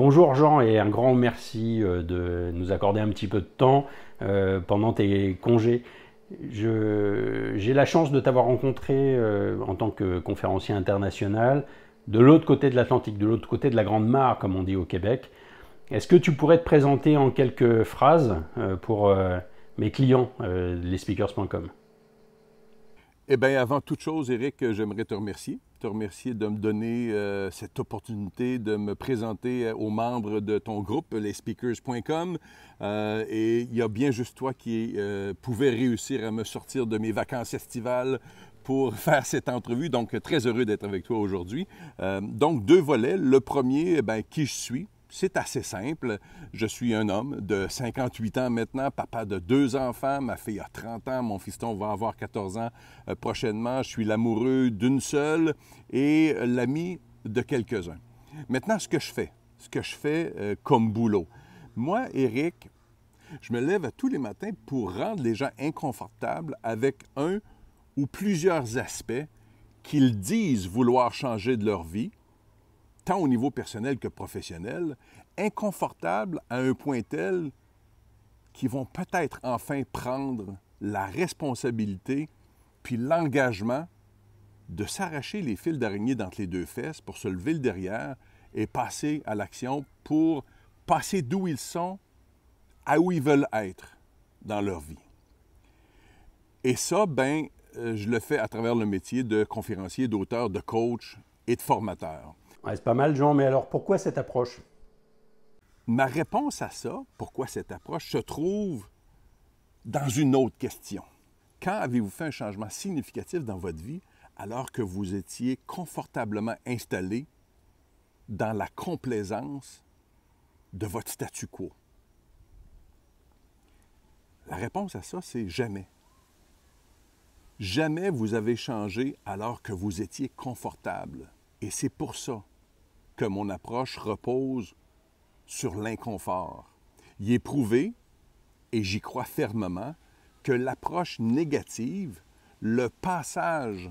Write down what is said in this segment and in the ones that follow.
Bonjour Jean et un grand merci de nous accorder un petit peu de temps pendant tes congés. J'ai la chance de t'avoir rencontré en tant que conférencier international de l'autre côté de l'Atlantique, de l'autre côté de la Grande Mare, comme on dit au Québec. Est-ce que tu pourrais te présenter en quelques phrases pour mes clients, lesspeakers.com? Eh bien, avant toute chose, Éric, j'aimerais te remercier. Te remercier de me donner cette opportunité de me présenter aux membres de ton groupe, lesspeakers.com. Et il y a bien juste toi qui pouvais réussir à me sortir de mes vacances estivales pour faire cette entrevue. Donc, très heureux d'être avec toi aujourd'hui. Donc, deux volets. Le premier, qui je suis. C'est assez simple. Je suis un homme de 58 ans maintenant, papa de 2 enfants. Ma fille a 30 ans, mon fiston va avoir 14 ans prochainement. Je suis l'amoureux d'une seule et l'ami de quelques-uns. Maintenant, ce que je fais comme boulot. Moi, Éric, je me lève tous les matins pour rendre les gens inconfortables avec un ou plusieurs aspects qu'ils disent vouloir changer de leur vie, tant au niveau personnel que professionnel, inconfortables à un point tel qu'ils vont peut-être enfin prendre la responsabilité puis l'engagement de s'arracher les fils d'araignée d'entre les deux fesses pour se lever le derrière et passer à l'action pour passer d'où ils sont à où ils veulent être dans leur vie. Et ça, je le fais à travers le métier de conférencier, d'auteur, de coach et de formateur. Ouais, c'est pas mal Jean, mais alors pourquoi cette approche? Ma réponse à ça, pourquoi cette approche, se trouve dans une autre question. Quand avez-vous fait un changement significatif dans votre vie alors que vous étiez confortablement installé dans la complaisance de votre statu quo? La réponse à ça, c'est jamais. Jamais vous avez changé alors que vous étiez confortable. Et c'est pour ça que mon approche repose sur l'inconfort. Il est prouvé, et j'y crois fermement, que l'approche négative, le passage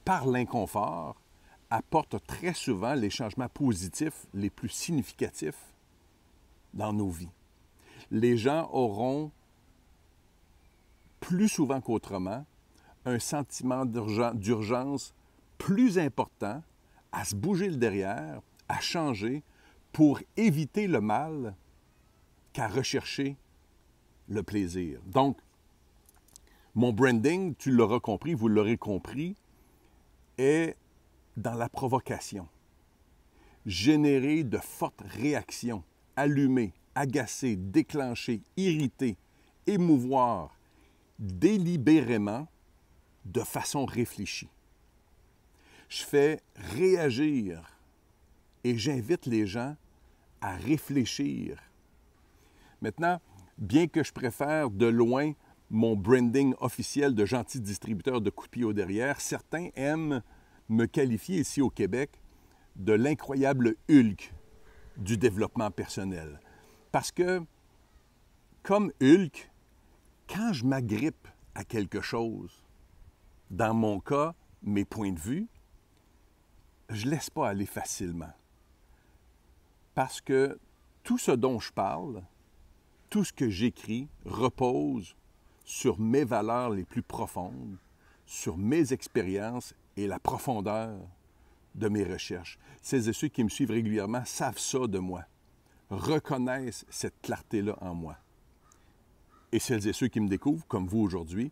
par l'inconfort, apporte très souvent les changements positifs les plus significatifs dans nos vies. Les gens auront, plus souvent qu'autrement, un sentiment d'urgence plus important à se bouger le derrière, à changer, pour éviter le mal qu'à rechercher le plaisir. Donc, mon branding, tu l'auras compris, vous l'aurez compris, est dans la provocation. Générer de fortes réactions, allumer, agacer, déclencher, irriter, émouvoir délibérément de façon réfléchie. Je fais réagir et j'invite les gens à réfléchir. Maintenant, bien que je préfère de loin mon branding officiel de gentil distributeur de coups de pied au derrière, certains aiment me qualifier ici au Québec de l'incroyable Hulk du développement personnel. Parce que, comme Hulk, quand je m'agrippe à quelque chose, dans mon cas, mes points de vue, je ne laisse pas aller facilement. Parce que tout ce dont je parle, tout ce que j'écris repose sur mes valeurs les plus profondes, sur mes expériences et la profondeur de mes recherches. Celles et ceux qui me suivent régulièrement savent ça de moi, reconnaissent cette clarté-là en moi. Et celles et ceux qui me découvrent, comme vous aujourd'hui,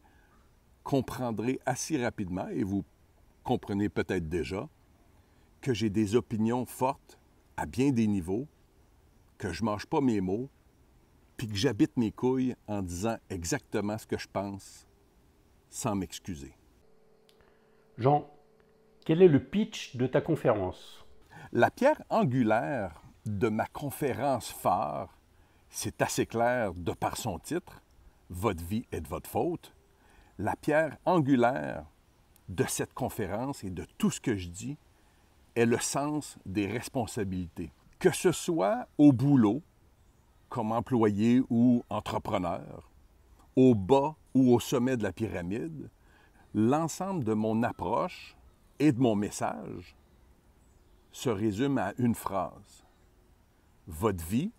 comprendrez assez rapidement, et vous comprenez peut-être déjà, que j'ai des opinions fortes à bien des niveaux, que je ne mange pas mes mots, puis que j'habite mes couilles en disant exactement ce que je pense, sans m'excuser. Jean, quel est le pitch de ta conférence? La pierre angulaire de ma conférence phare, c'est assez clair de par son titre, « Votre vie est de votre faute ». La pierre angulaire de cette conférence et de tout ce que je dis est le sens des responsabilités. Que ce soit au boulot, comme employé ou entrepreneur, au bas ou au sommet de la pyramide, l'ensemble de mon approche et de mon message se résume à une phrase. votre vie,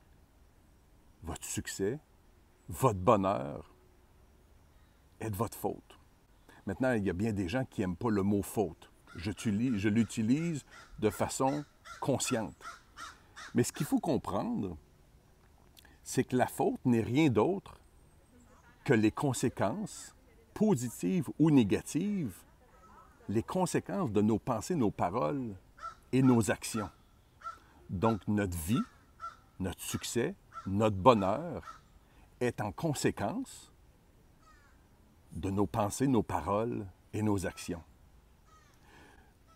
votre succès, votre bonheur est de votre faute. Maintenant, il y a bien des gens qui n'aiment pas le mot faute. Je l'utilise de façon consciente. Mais ce qu'il faut comprendre, c'est que la faute n'est rien d'autre que les conséquences, positives ou négatives, les conséquences de nos pensées, nos paroles et nos actions. Donc, notre vie, notre succès, notre bonheur est en conséquence de nos pensées, nos paroles et nos actions.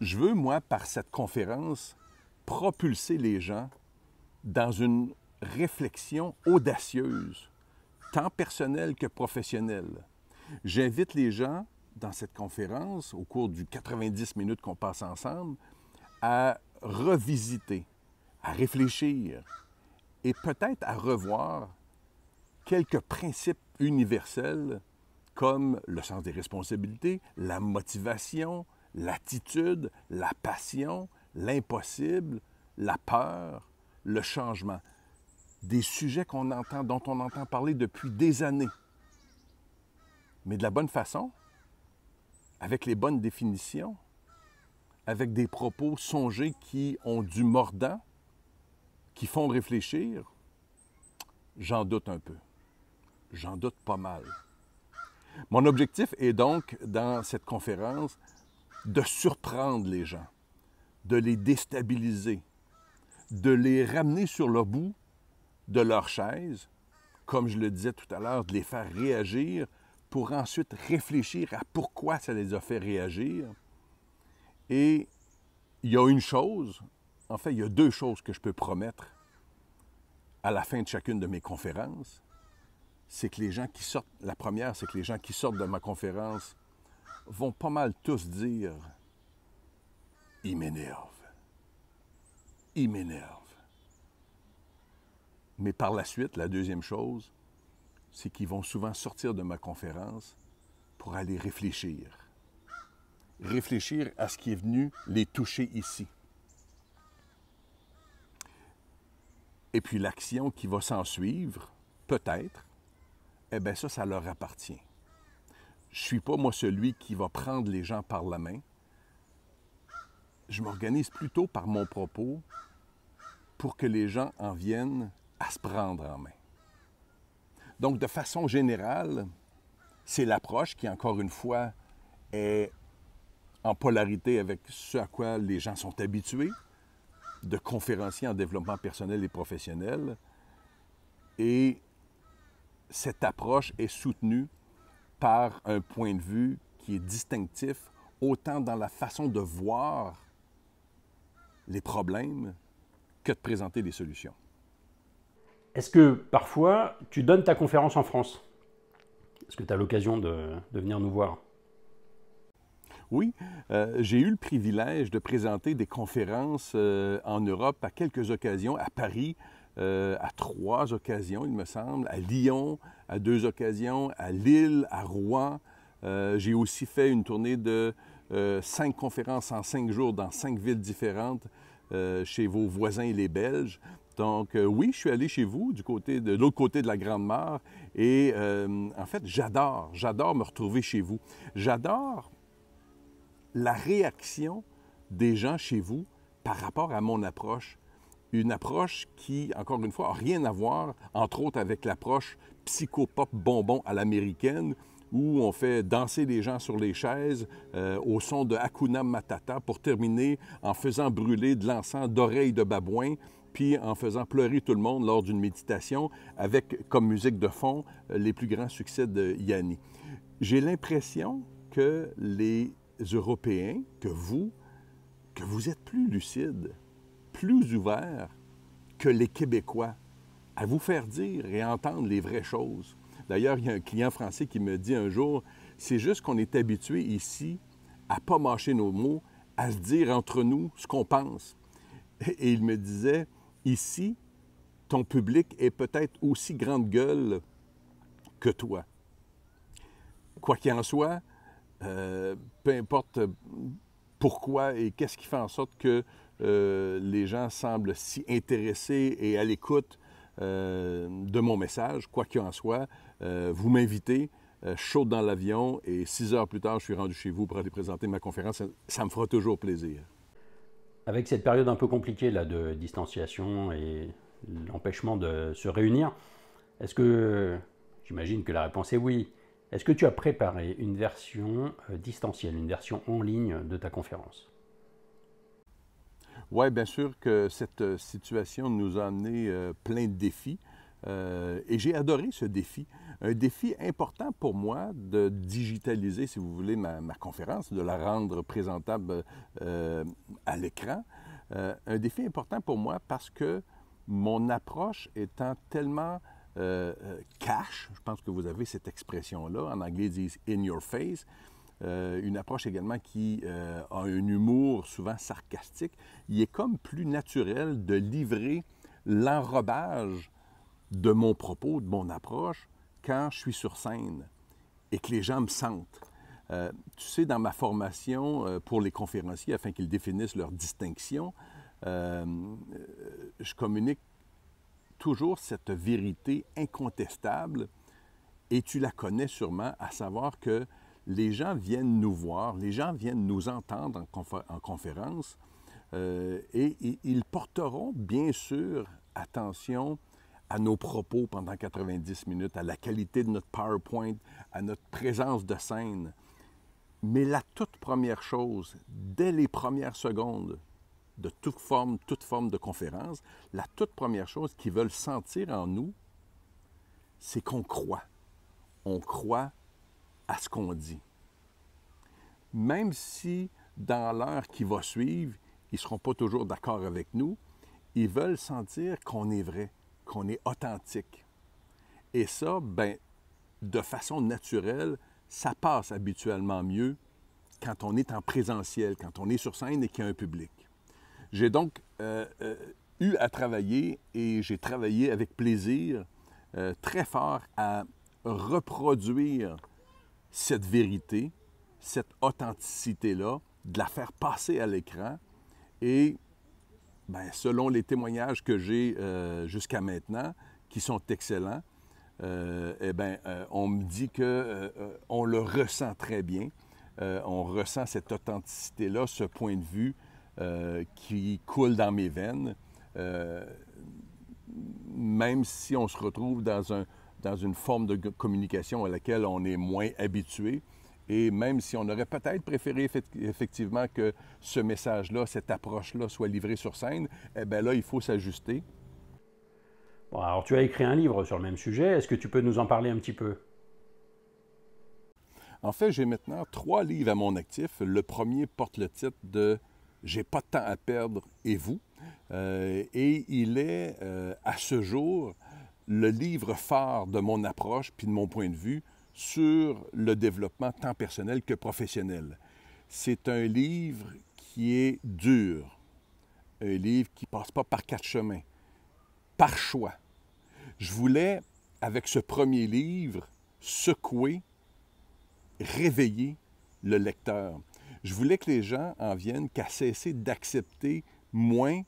Je veux, moi, par cette conférence, propulser les gens dans une réflexion audacieuse, tant personnelle que professionnelle. J'invite les gens, dans cette conférence, au cours du 90 minutes qu'on passe ensemble, à revisiter, à réfléchir et peut-être à revoir quelques principes universels comme le sens des responsabilités, la motivation, l'attitude, la passion, l'impossible, la peur, le changement. Des sujets dont on entend parler depuis des années. Mais de la bonne façon, avec les bonnes définitions, avec des propos songés qui ont du mordant, qui font réfléchir, j'en doute un peu. J'en doute pas mal. Mon objectif est donc, dans cette conférence, de surprendre les gens, de les déstabiliser, de les ramener sur le bout de leur chaise, comme je le disais tout à l'heure, de les faire réagir pour ensuite réfléchir à pourquoi ça les a fait réagir. Et il y a une chose, en fait, il y a deux choses que je peux promettre à la fin de chacune de mes conférences. C'est que les gens qui sortent, la première, c'est que les gens qui sortent de ma conférence vont pas mal tous dire « Il m'énerve. Il m'énerve. » Mais par la suite, la deuxième chose, c'est qu'ils vont souvent sortir de ma conférence pour aller réfléchir. Réfléchir à ce qui est venu les toucher ici. Et puis l'action qui va s'en suivre, peut-être, eh bien ça leur appartient. Je ne suis pas, moi, celui qui va prendre les gens par la main. Je m'organise plutôt par mon propos pour que les gens en viennent à se prendre en main. Donc, de façon générale, c'est l'approche qui, encore une fois, est en polarité avec ce à quoi les gens sont habitués, de conférenciers en développement personnel et professionnel. Et cette approche est soutenue par un point de vue qui est distinctif, autant dans la façon de voir les problèmes que de présenter des solutions. Est-ce que parfois tu donnes ta conférence en France? Est-ce que tu as l'occasion de venir nous voir? Oui, j'ai eu le privilège de présenter des conférences en Europe à quelques occasions, à Paris, à 3 occasions, il me semble, à Lyon, à 2 occasions, à Lille, à Rouen. J'ai aussi fait une tournée de 5 conférences en 5 jours dans 5 villes différentes chez vos voisins les Belges. Donc oui, je suis allé chez vous, de l'autre côté de la Grande Mare, et en fait, j'adore me retrouver chez vous. J'adore la réaction des gens chez vous par rapport à mon approche. Une approche qui, encore une fois, n'a rien à voir, entre autres, avec l'approche psychopop bonbon à l'américaine, où on fait danser les gens sur les chaises au son de Hakuna Matata pour terminer en faisant brûler de l'encens d'oreilles de babouin, puis en faisant pleurer tout le monde lors d'une méditation avec comme musique de fond les plus grands succès de Yanni. J'ai l'impression que les Européens, que vous êtes plus lucides, plus ouverts que les Québécois à vous faire dire et entendre les vraies choses. D'ailleurs, il y a un client français qui me dit un jour, c'est juste qu'on est habitué ici à ne pas mâcher nos mots, à se dire entre nous ce qu'on pense. Et il me disait, ici, ton public est peut-être aussi grande gueule que toi. Quoi qu'il en soit, peu importe pourquoi et qu'est-ce qui fait en sorte que les gens semblent si intéressés et à l'écoute de mon message. Quoi qu'il en soit, vous m'invitez, chaud dans l'avion, et 6 heures plus tard, je suis rendu chez vous pour aller présenter ma conférence. Ça me fera toujours plaisir. Avec cette période un peu compliquée là, de distanciation et l'empêchement de se réunir, est-ce que, j'imagine que la réponse est oui, est-ce que tu as préparé une version distancielle, une version en ligne de ta conférence? Oui, bien sûr que cette situation nous a amené plein de défis. Et j'ai adoré ce défi. Un défi important pour moi de digitaliser, si vous voulez, ma conférence, de la rendre présentable à l'écran. Un défi important pour moi parce que mon approche étant tellement cash, je pense que vous avez cette expression-là, en anglais ils disent in your face, une approche également qui a un humour souvent sarcastique, il est comme plus naturel de livrer l'enrobage de mon propos, de mon approche, quand je suis sur scène et que les gens me sentent. Tu sais, dans ma formation pour les conférenciers, afin qu'ils définissent leur distinction, je communique toujours cette vérité incontestable, et tu la connais sûrement, à savoir que les gens viennent nous voir, les gens viennent nous entendre en conférence, et ils porteront bien sûr attention à nos propos pendant 90 minutes, à la qualité de notre PowerPoint, à notre présence de scène. Mais la toute première chose, dès les premières secondes de toute forme de conférence, la toute première chose qu'ils veulent sentir en nous, c'est qu'on croit. On croit à ce qu'on dit. Même si dans l'heure qui va suivre, ils ne seront pas toujours d'accord avec nous, ils veulent sentir qu'on est vrai, qu'on est authentique. Et ça, ben, de façon naturelle, ça passe habituellement mieux quand on est en présentiel, quand on est sur scène et qu'il y a un public. J'ai donc eu à travailler, et j'ai travaillé avec plaisir très fort à reproduire cette vérité, cette authenticité-là, de la faire passer à l'écran. Et bien, selon les témoignages que j'ai jusqu'à maintenant, qui sont excellents, on me dit qu'on le ressent très bien. On ressent cette authenticité-là, ce point de vue qui coule dans mes veines, même si on se retrouve dans une forme de communication à laquelle on est moins habitué, et même si on aurait peut-être préféré effectivement que ce message-là, cette approche-là soit livrée sur scène, eh bien là, il faut s'ajuster. Bon, alors tu as écrit un livre sur le même sujet, est-ce que tu peux nous en parler un petit peu? En fait, j'ai maintenant 3 livres à mon actif. Le premier porte le titre de « J'ai pas de temps à perdre et vous ». Et il est, à ce jour, le livre phare de mon approche puis de mon point de vue sur le développement tant personnel que professionnel. C'est un livre qui est dur, un livre qui ne passe pas par 4 chemins, par choix. Je voulais, avec ce premier livre, secouer, réveiller le lecteur. Je voulais que les gens en viennent qu'à cesser d'accepter moins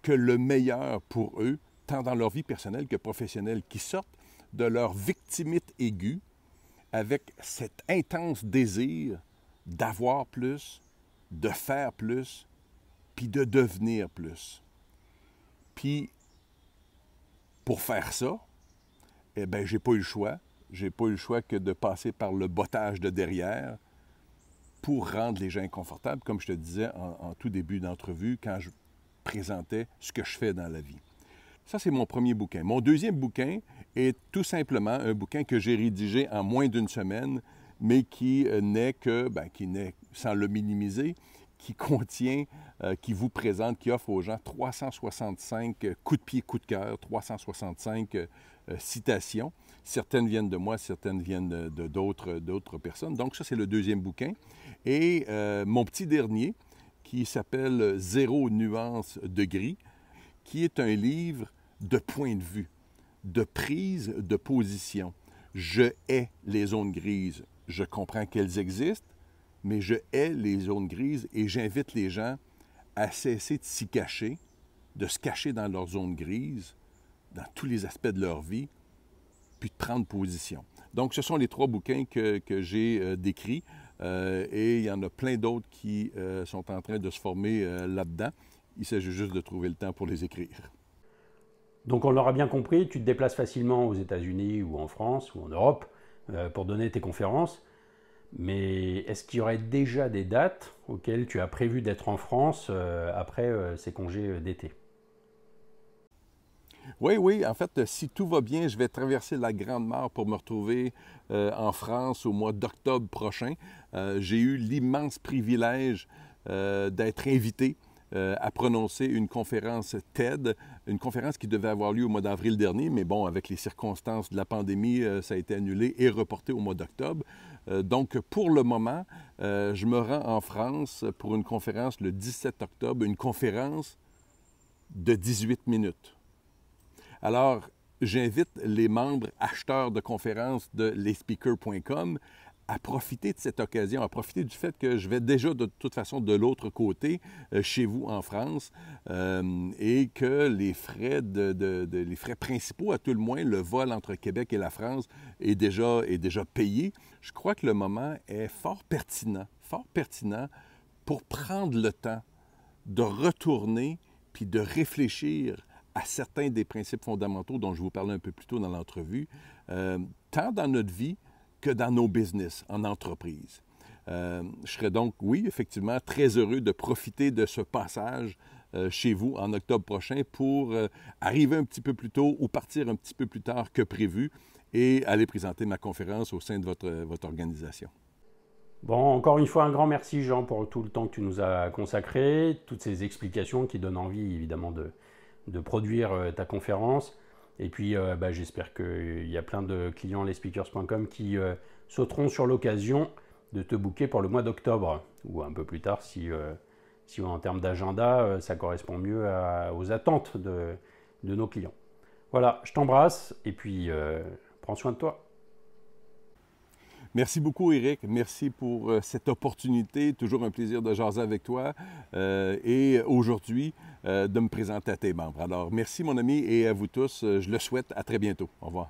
que le meilleur pour eux, tant dans leur vie personnelle que professionnelle, qui sortent de leur victimite aiguë avec cet intense désir d'avoir plus, de faire plus, puis de devenir plus. Puis, pour faire ça, eh bien, j'ai pas eu le choix. J'ai pas eu le choix que de passer par le bottage de derrière pour rendre les gens inconfortables, comme je te disais en tout début d'entrevue, quand je présentais ce que je fais dans la vie. Ça, c'est mon premier bouquin. Mon deuxième bouquin est tout simplement un bouquin que j'ai rédigé en moins d'une semaine, mais qui n'est sans le minimiser, qui contient, qui vous présente, qui offre aux gens 365 coups de pied, coups de cœur, 365 citations. Certaines viennent de moi, certaines viennent d'autres personnes. Donc ça, c'est le deuxième bouquin. Et mon petit dernier, qui s'appelle « Zéro nuance de gris », qui est un livre de point de vue, de prise de position. Je hais les zones grises. Je comprends qu'elles existent. mais je hais les zones grises et j'invite les gens à cesser de s'y cacher, de se cacher dans leur zone grise, dans tous les aspects de leur vie, puis de prendre position. Donc, ce sont les 3 bouquins que j'ai décrits et il y en a plein d'autres qui sont en train de se former là-dedans. Il s'agit juste de trouver le temps pour les écrire. Donc on l'aura bien compris, tu te déplaces facilement aux États-Unis ou en France ou en Europe pour donner tes conférences. Mais est-ce qu'il y aurait déjà des dates auxquelles tu as prévu d'être en France après ces congés d'été? Oui. En fait, si tout va bien, je vais traverser la Grande Mare pour me retrouver en France au mois d'octobre prochain. J'ai eu l'immense privilège d'être invité à prononcer une conférence TED, une conférence qui devait avoir lieu au mois d'avril dernier, mais bon, avec les circonstances de la pandémie, ça a été annulé et reporté au mois d'octobre. Donc, pour le moment, je me rends en France pour une conférence le 17 octobre, une conférence de 18 minutes. Alors, j'invite les membres acheteurs de conférences de lesspeakers.com à profiter de cette occasion, à profiter du fait que je vais déjà de toute façon de l'autre côté, chez vous en France, et que les frais, les frais principaux, à tout le moins, le vol entre Québec et la France est déjà payé. Je crois que le moment est fort pertinent pour prendre le temps de retourner puis de réfléchir à certains des principes fondamentaux dont je vous parlais un peu plus tôt dans l'entrevue, tant dans notre vie que dans nos business, en entreprise. Je serais donc, oui, effectivement, très heureux de profiter de ce passage chez vous en octobre prochain pour arriver un petit peu plus tôt ou partir un petit peu plus tard que prévu et aller présenter ma conférence au sein de votre organisation. Bon, encore une fois, un grand merci Jean pour tout le temps que tu nous as consacré, toutes ces explications qui donnent envie évidemment de produire ta conférence. Et puis, j'espère qu'il y a plein de clients lesspeakers.com qui sauteront sur l'occasion de te booker pour le mois d'octobre ou un peu plus tard si en termes d'agenda, ça correspond mieux aux attentes de nos clients. Voilà, je t'embrasse et puis prends soin de toi. Merci beaucoup, Éric. Merci pour cette opportunité. Toujours un plaisir de jaser avec toi et aujourd'hui de me présenter à tes membres. Alors, merci, mon ami, et à vous tous. Je le souhaite. À très bientôt. Au revoir.